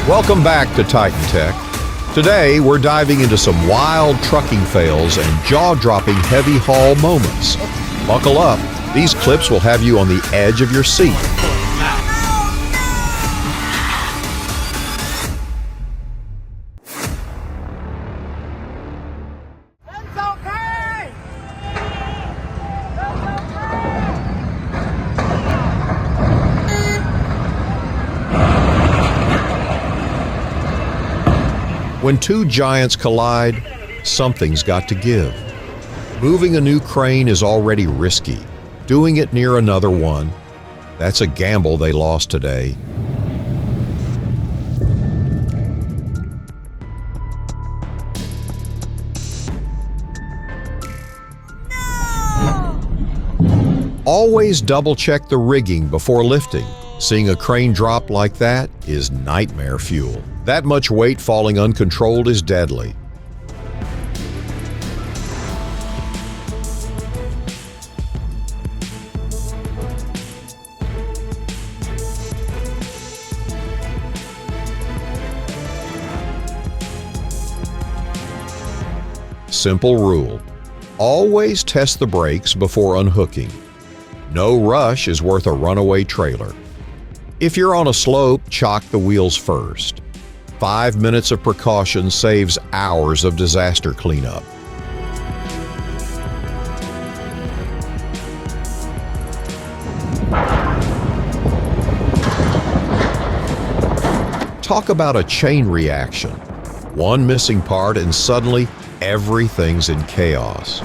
Welcome back to Titan Tech. Today, we're diving into some wild trucking fails and jaw-dropping heavy haul moments. Buckle up. These clips will have you on the edge of your seat. When two giants collide, something's got to give. Moving a new crane is already risky. Doing it near another one, that's a gamble they lost today. Always double-check the rigging before lifting. Seeing a crane drop like that is nightmare fuel. That much weight falling uncontrolled is deadly. Simple rule: always test the brakes before unhooking. No rush is worth a runaway trailer. If you're on a slope, chock the wheels first. 5 minutes of precaution saves hours of disaster cleanup. Talk about a chain reaction. One missing part and suddenly everything's in chaos.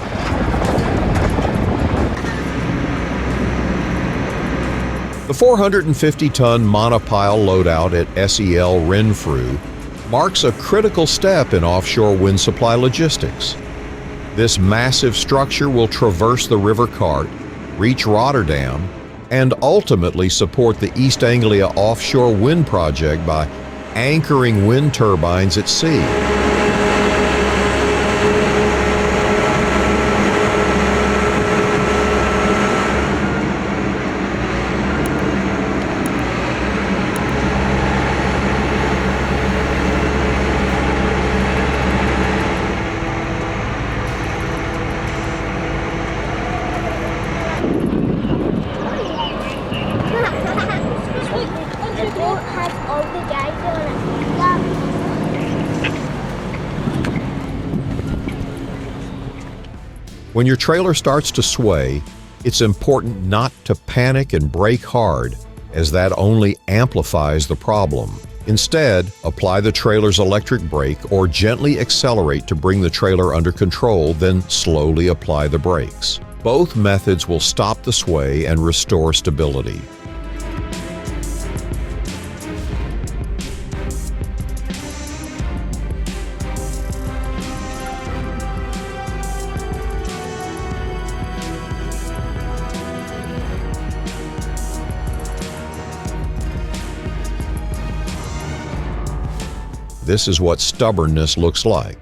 The 450-ton monopile loadout at SEL Renfrew marks a critical step in offshore wind supply logistics. This massive structure will traverse the River Cart, reach Rotterdam, and ultimately support the East Anglia offshore wind project by anchoring wind turbines at sea. When your trailer starts to sway, it's important not to panic and brake hard, as that only amplifies the problem. Instead, apply the trailer's electric brake or gently accelerate to bring the trailer under control, then slowly apply the brakes. Both methods will stop the sway and restore stability. This is what stubbornness looks like.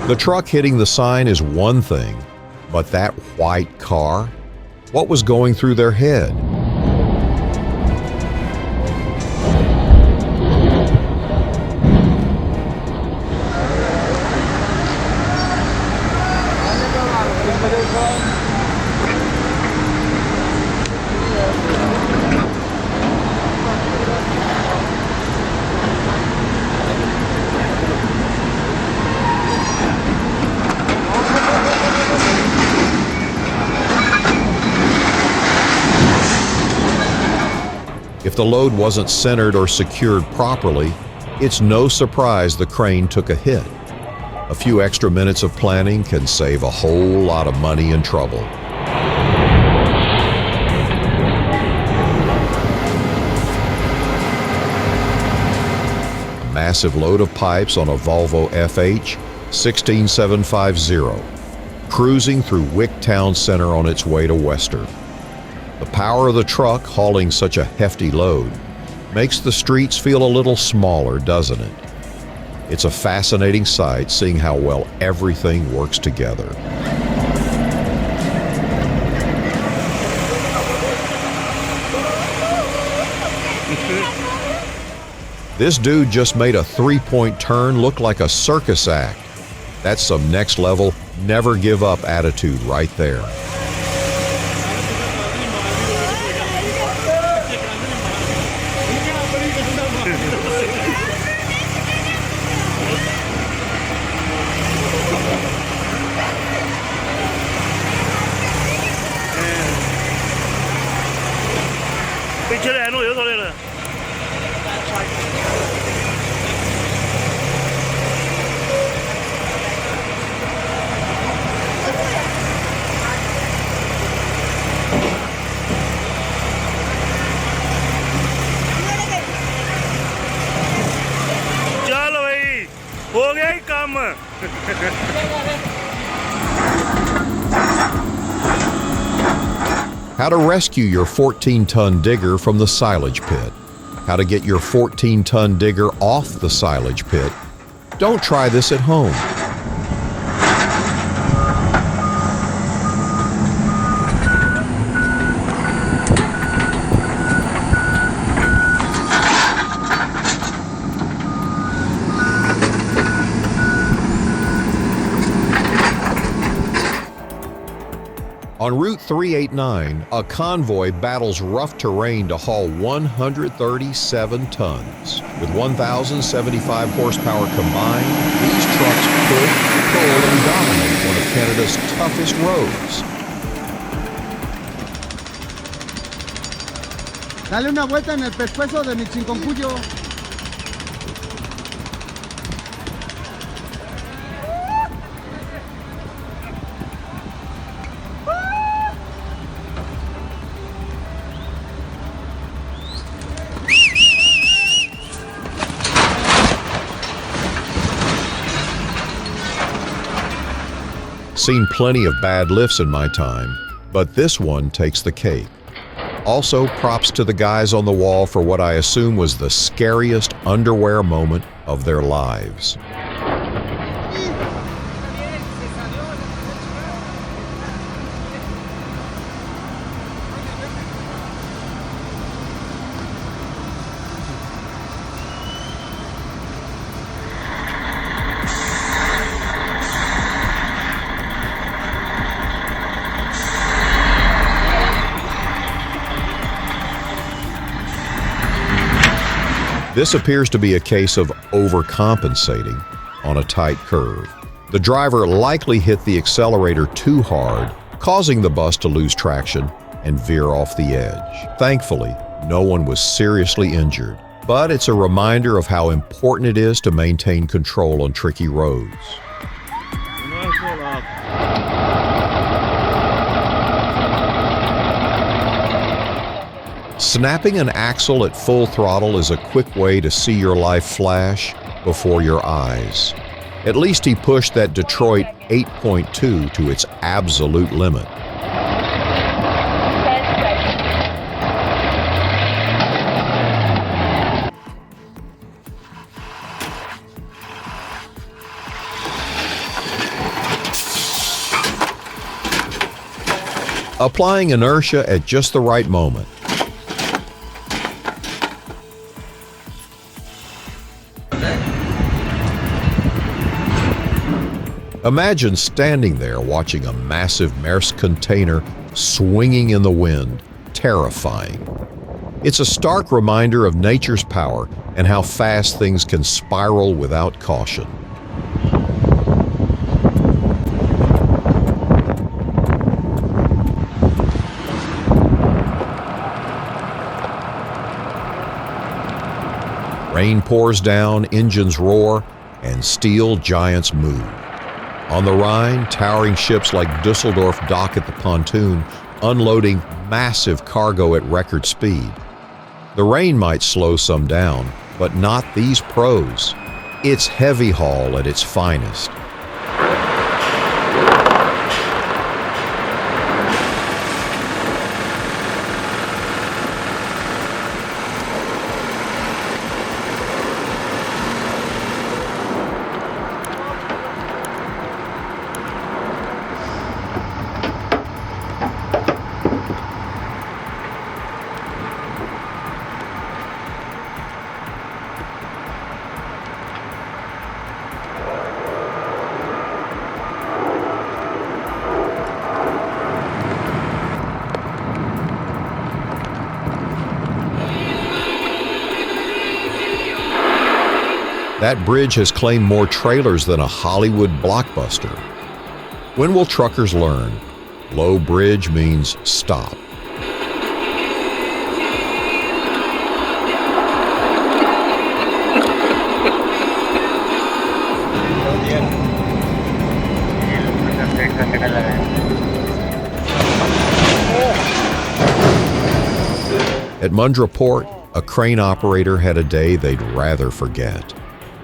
The truck hitting the sign is one thing, but that white car? What was going through their head? If the load wasn't centered or secured properly, it's no surprise the crane took a hit. A few extra minutes of planning can save a whole lot of money and trouble. A massive load of pipes on a Volvo FH 16750, cruising through Wick Town Center on its way to Western. The power of the truck hauling such a hefty load makes the streets feel a little smaller, doesn't it? It's a fascinating sight seeing how well everything works together. This dude just made a three-point turn look like a circus act. That's some next level, never give up attitude right there. हो गया ही काम। How to rescue your 14-ton digger from the silage pit. How to get your 14-ton digger off the silage pit. Don't try this at home. On Route 389, a convoy battles rough terrain to haul 137 tons. With 1,075 horsepower combined, these trucks pull, and dominate one of Canada's toughest roads. Dale una vuelta en el pescuezo de mi chinconcuyo. Seen plenty of bad lifts in my time, but this one takes the cake. Also, props to the guys on the wall for what I assume was the scariest underwear moment of their lives. This appears to be a case of overcompensating on a tight curve. The driver likely hit the accelerator too hard, causing the bus to lose traction and veer off the edge. Thankfully, no one was seriously injured, but it's a reminder of how important it is to maintain control on tricky roads. Snapping an axle at full throttle is a quick way to see your life flash before your eyes. At least he pushed that Detroit 8.2 to its absolute limit. Applying inertia at just the right moment. Imagine standing there watching a massive Maersk container swinging in the wind, terrifying. It's a stark reminder of nature's power and how fast things can spiral without caution. Rain pours down, engines roar, and steel giants move. On the Rhine, towering ships like Dusseldorf dock at the pontoon, unloading massive cargo at record speed. The rain might slow some down, but not these pros. It's heavy haul at its finest. That bridge has claimed more trailers than a Hollywood blockbuster. When will truckers learn? Low bridge means stop. At Mundra Port, a crane operator had a day they'd rather forget.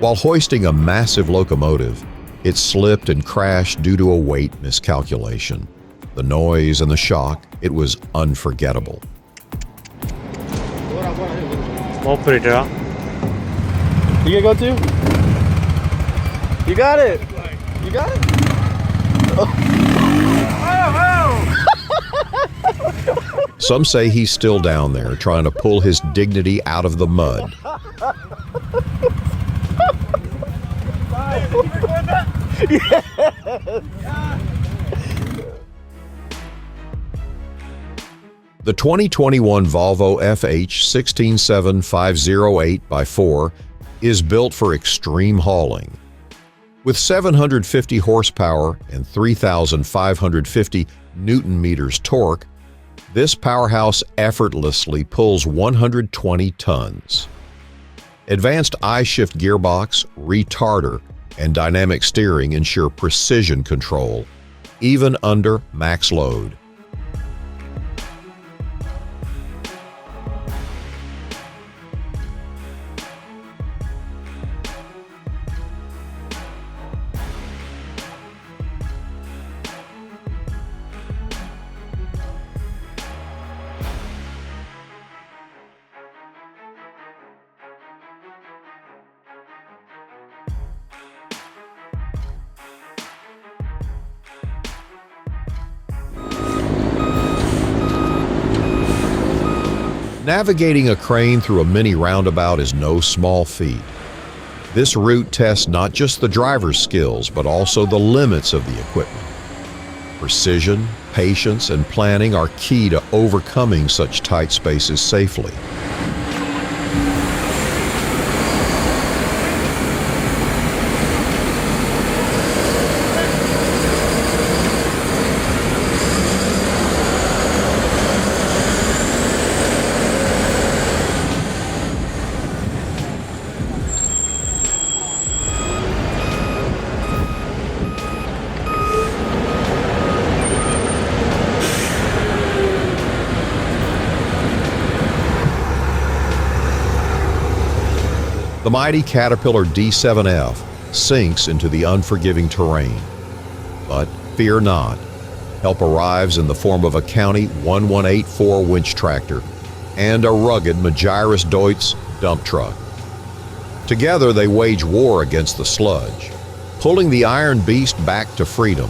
While hoisting a massive locomotive, it slipped and crashed due to a weight miscalculation. The noise and the shock, it was unforgettable. Operator. You gonna go too? You got it! You got it? Some say he's still down there trying to pull his dignity out of the mud. The 2021 Volvo FH 167508x4 is built for extreme hauling. With 750 horsepower and 3,550 Newton-meters torque, this powerhouse effortlessly pulls 120 tons. Advanced I-shift gearbox, retarder, and dynamic steering ensure precision control, even under max load. Navigating a crane through a mini roundabout is no small feat. This route tests not just the driver's skills, but also the limits of the equipment. Precision, patience, and planning are key to overcoming such tight spaces safely. The mighty Caterpillar D7F sinks into the unforgiving terrain. But fear not. Help arrives in the form of a County 1184 winch tractor and a rugged Magirus Deutz dump truck. Together they wage war against the sludge, pulling the iron beast back to freedom.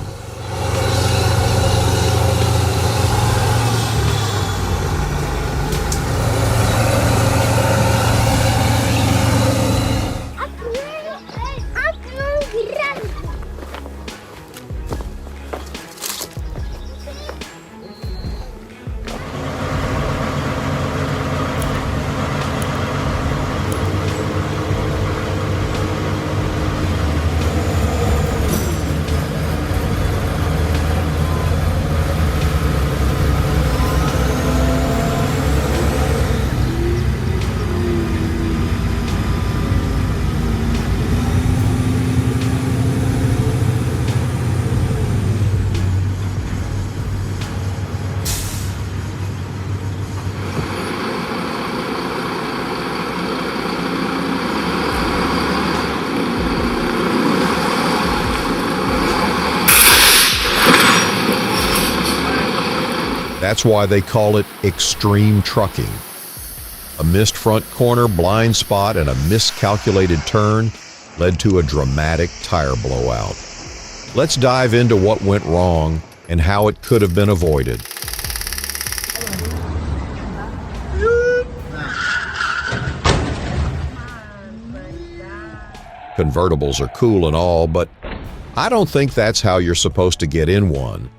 That's why they call it extreme trucking. A missed front corner, blind spot, and a miscalculated turn led to a dramatic tire blowout. Let's dive into what went wrong and how it could have been avoided. Convertibles are cool and all, but I don't think that's how you're supposed to get in one.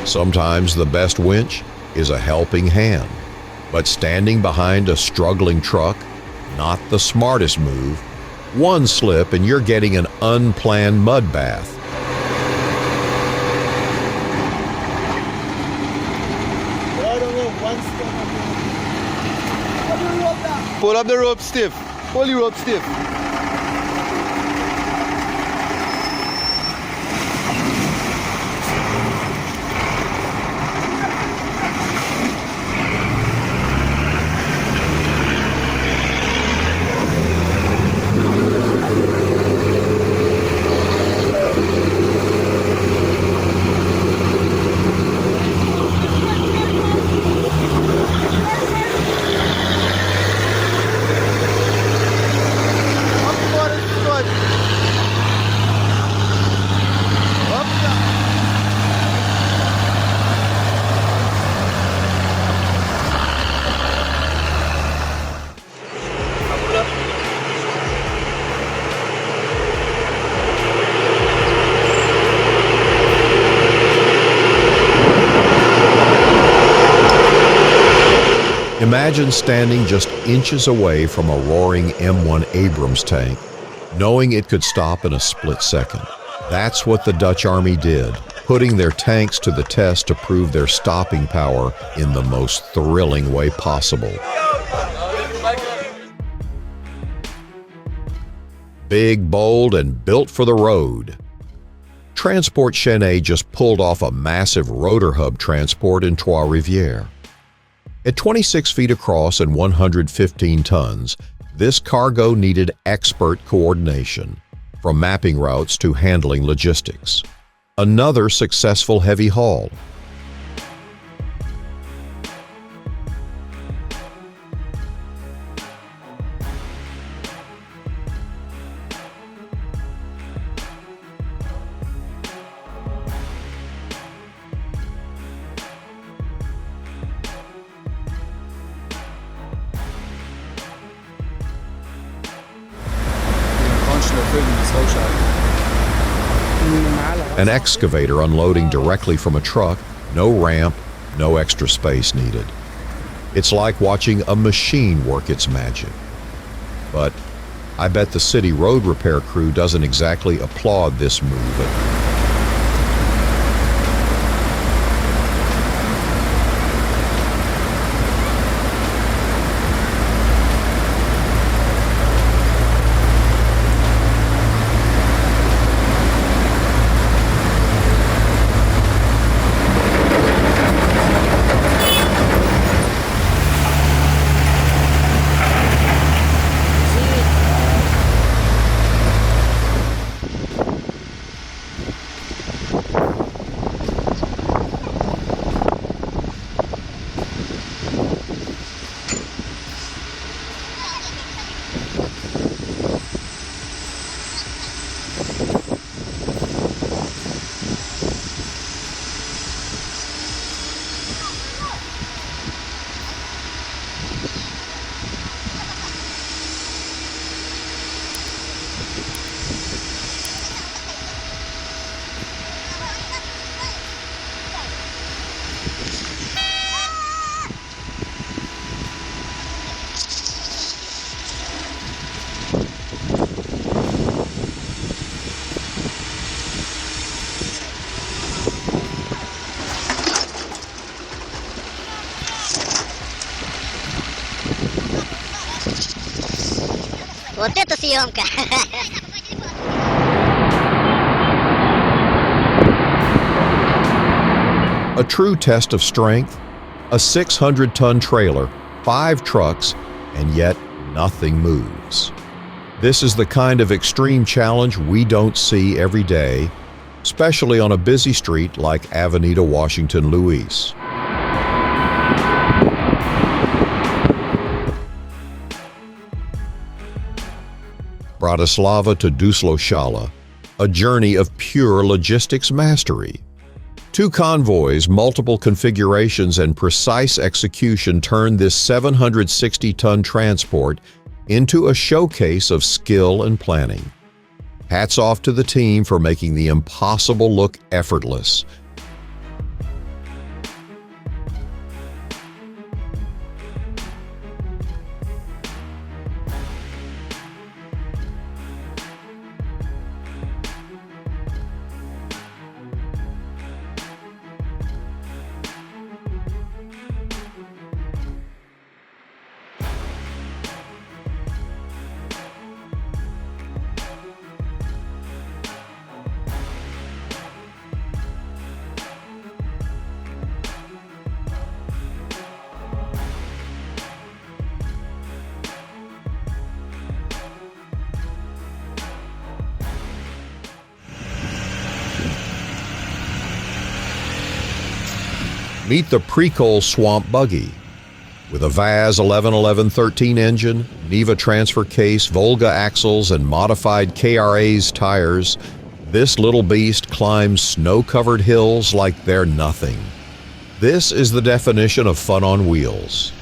Sometimes the best winch is a helping hand, but standing behind a struggling truck, not the smartest move. One slip and you're getting an unplanned mud bath. Pull up the rope stiff. Pull the rope stiff. Imagine standing just inches away from a roaring M1 Abrams tank, knowing it could stop in a split second. That's what the Dutch Army did, putting their tanks to the test to prove their stopping power in the most thrilling way possible. Big, bold, and built for the road. Transport Chenet just pulled off a massive rotor hub transport in Trois-Rivières. At 26 feet across and 115 tons, this cargo needed expert coordination, from mapping routes to handling logistics. Another successful heavy haul. An excavator unloading directly from a truck, no ramp, no extra space needed. It's like watching a machine work its magic. But I bet the city road repair crew doesn't exactly applaud this move. Вот это съемка! A true test of strength, a 600-ton trailer, 5 trucks, and yet nothing moves. This is the kind of extreme challenge we don't see every day, especially on a busy street like Avenida Washington Luis. Bratislava to Duslo-Shala, a journey of pure logistics mastery. 2 convoys, multiple configurations, and precise execution turned this 760-ton transport into a showcase of skill and planning. Hats off to the team for making the impossible look effortless. Meet the Precol Swamp Buggy. With a Vaz 111113 engine, Neva transfer case, Volga axles, and modified KRA's tires, this little beast climbs snow-covered hills like they're nothing. This is the definition of fun on wheels.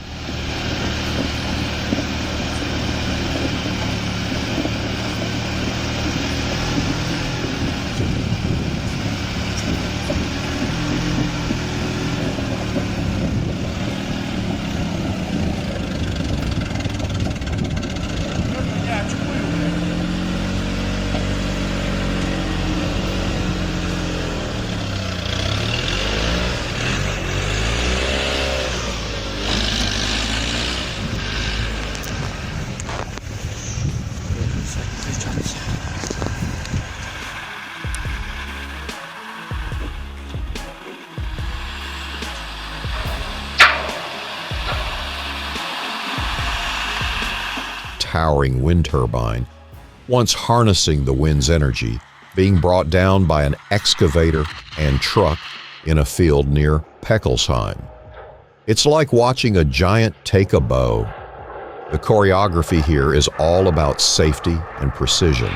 Towering wind turbine, once harnessing the wind's energy, being brought down by an excavator and truck in a field near Peckelsheim. It's like watching a giant take a bow. The choreography here is all about safety and precision.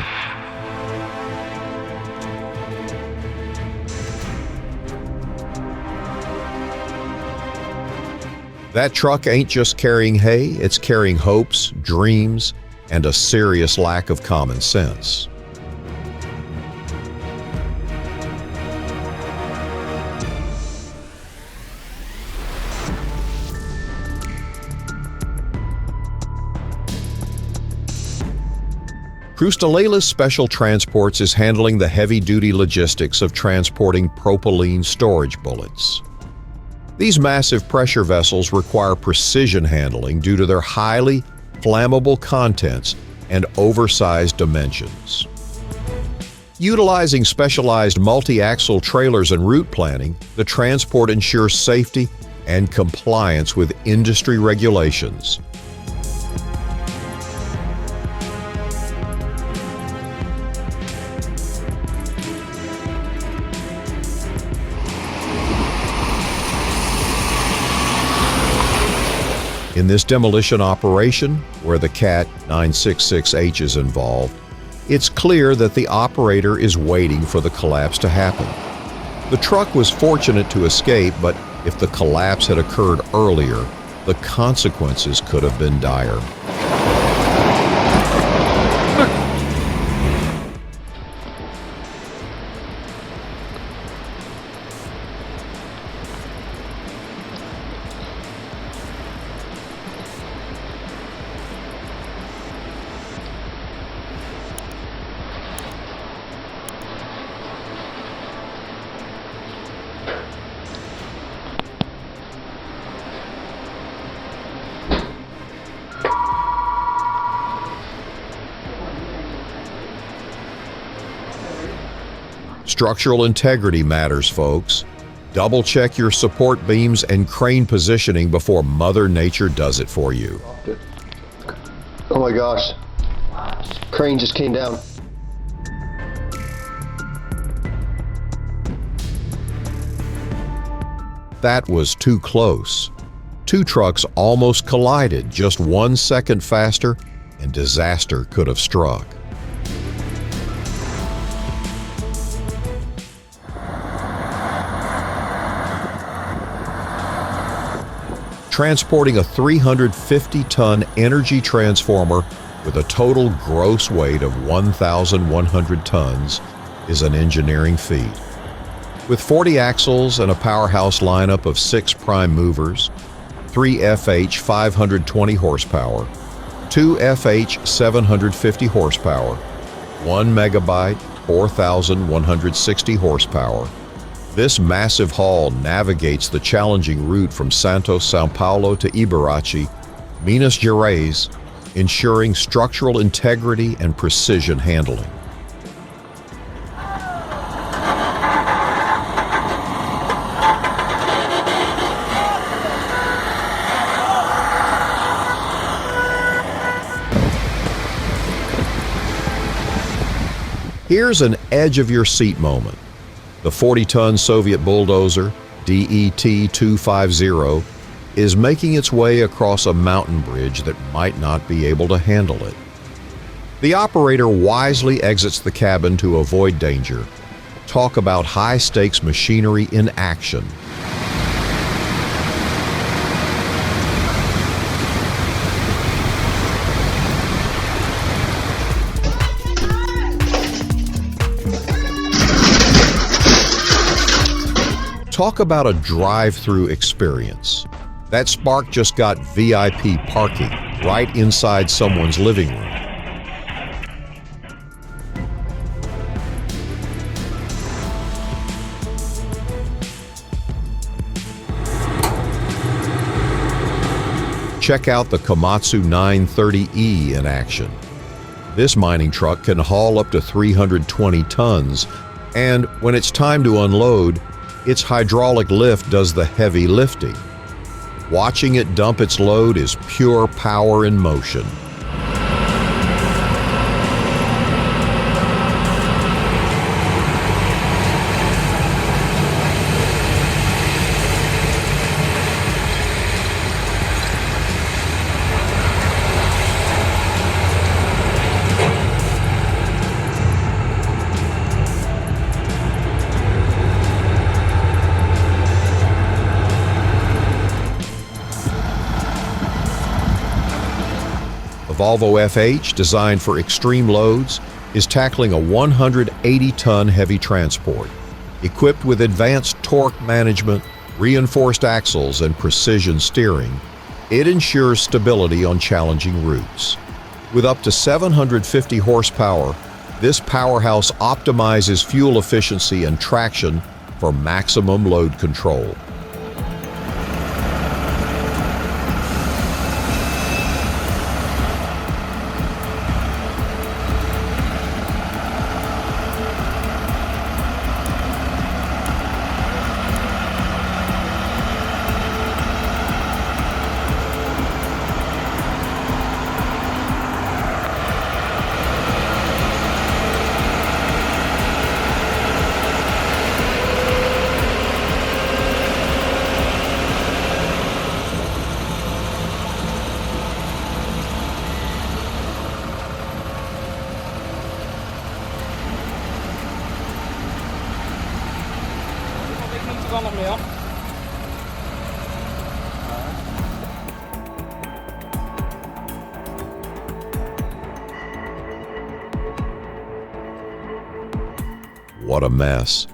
That truck ain't just carrying hay, it's carrying hopes, dreams, and a serious lack of common sense. Krustalela's Special Transports is handling the heavy-duty logistics of transporting propylene storage bullets. These massive pressure vessels require precision handling due to their highly flammable contents and oversized dimensions. Utilizing specialized multi-axle trailers and route planning, the transport ensures safety and compliance with industry regulations. In this demolition operation, where the CAT 966H is involved, it's clear that the operator is waiting for the collapse to happen. The truck was fortunate to escape, but if the collapse had occurred earlier, the consequences could have been dire. Structural integrity matters, folks. Double-check your support beams and crane positioning before Mother Nature does it for you. Oh my gosh. Crane just came down. That was too close. Two trucks almost collided just 1 second faster, and disaster could have struck. Transporting a 350-ton energy transformer with a total gross weight of 1,100 tons is an engineering feat. With 40 axles and a powerhouse lineup of 6 prime movers, 3 FH 520 horsepower, 2 FH 750 horsepower, 1 megabyte 4,160 horsepower, this massive haul navigates the challenging route from Santos, São Paulo to Ibiraci, Minas Gerais, ensuring structural integrity and precision handling. Here's an edge-of-your-seat moment. The 40-ton Soviet bulldozer, DET-250, is making its way across a mountain bridge that might not be able to handle it. The operator wisely exits the cabin to avoid danger. Talk about high-stakes machinery in action. Talk about a drive-through experience. That Spark just got VIP parking right inside someone's living room. Check out the Komatsu 930E in action. This mining truck can haul up to 320 tons, and when it's time to unload, its hydraulic lift does the heavy lifting. Watching it dump its load is pure power in motion. The Volvo FH, designed for extreme loads, is tackling a 180-ton heavy transport. Equipped with advanced torque management, reinforced axles, and precision steering, it ensures stability on challenging routes. With up to 750 horsepower, this powerhouse optimizes fuel efficiency and traction for maximum load control. What a mess.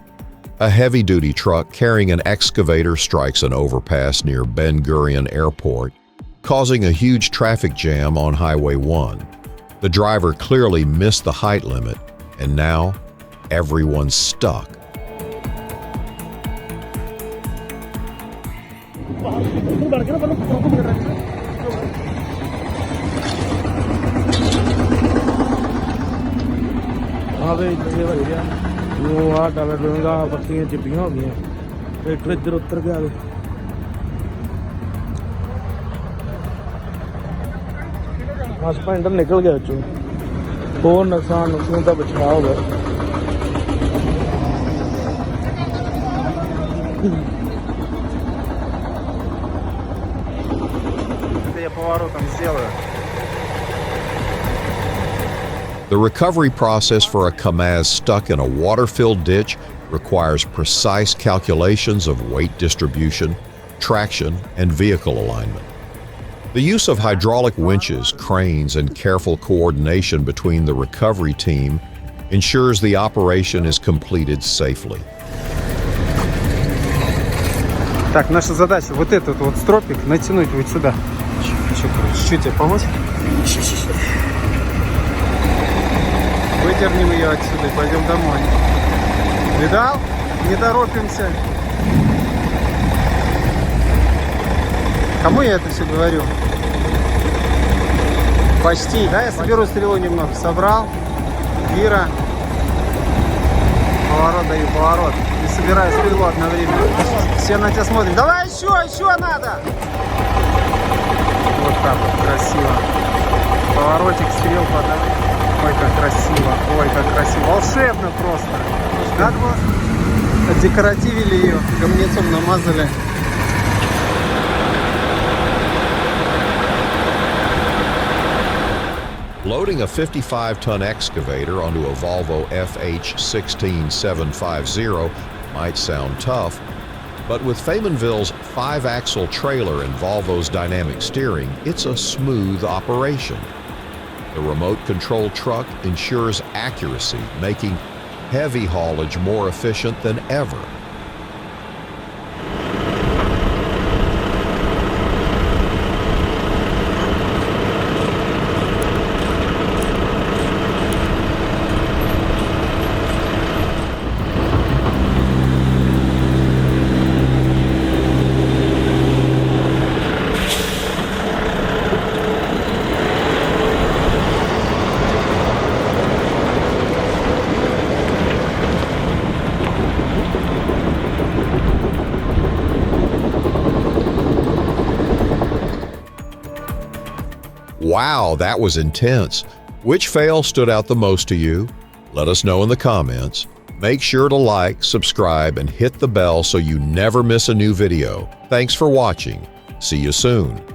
A heavy-duty truck carrying an excavator strikes an overpass near Ben Gurion Airport, causing a huge traffic jam on Highway 1. The driver clearly missed the height limit, and now everyone's stuck. डाला डूंगा पत्तियां चिपियां हो गई tractor इधर उतर गया बस painter निकल गया चो बहुत नुकसान का बचाव हो गया я поворотом сделаю. The recovery process for a Kamaz stuck in a water-filled ditch requires precise calculations of weight distribution, traction, and vehicle alignment. The use of hydraulic winches, cranes, and careful coordination between the recovery team ensures the operation is completed safely. Так, наша задача вот этот вот стропик натянуть вот сюда. Чуть-чуть тебе помочь? Выдернем ее отсюда и пойдем домой. Видал? Не торопимся. Кому я это все говорю? Почти. Да, я соберу стрелу немного. Собрал. Гира. Поворот даю, поворот. И собираю стрелу одновременно. Все на тебя смотрят. Давай еще надо. Вот так вот, красиво. Поворотик, стрелка, да? Ой, как красиво, волшебно просто. Надо было Подекоративили ее, говнецом намазали. Loading a 55-ton excavator onto a Volvo FH16750 might sound tough, but with Faymanville's 5-axle trailer and Volvo's dynamic steering, it's a smooth operation. The remote control truck ensures accuracy, making heavy haulage more efficient than ever. Wow, that was intense. Which fail stood out the most to you? Let us know in the comments. Make sure to like, subscribe, and hit the bell so you never miss a new video. Thanks for watching. See you soon.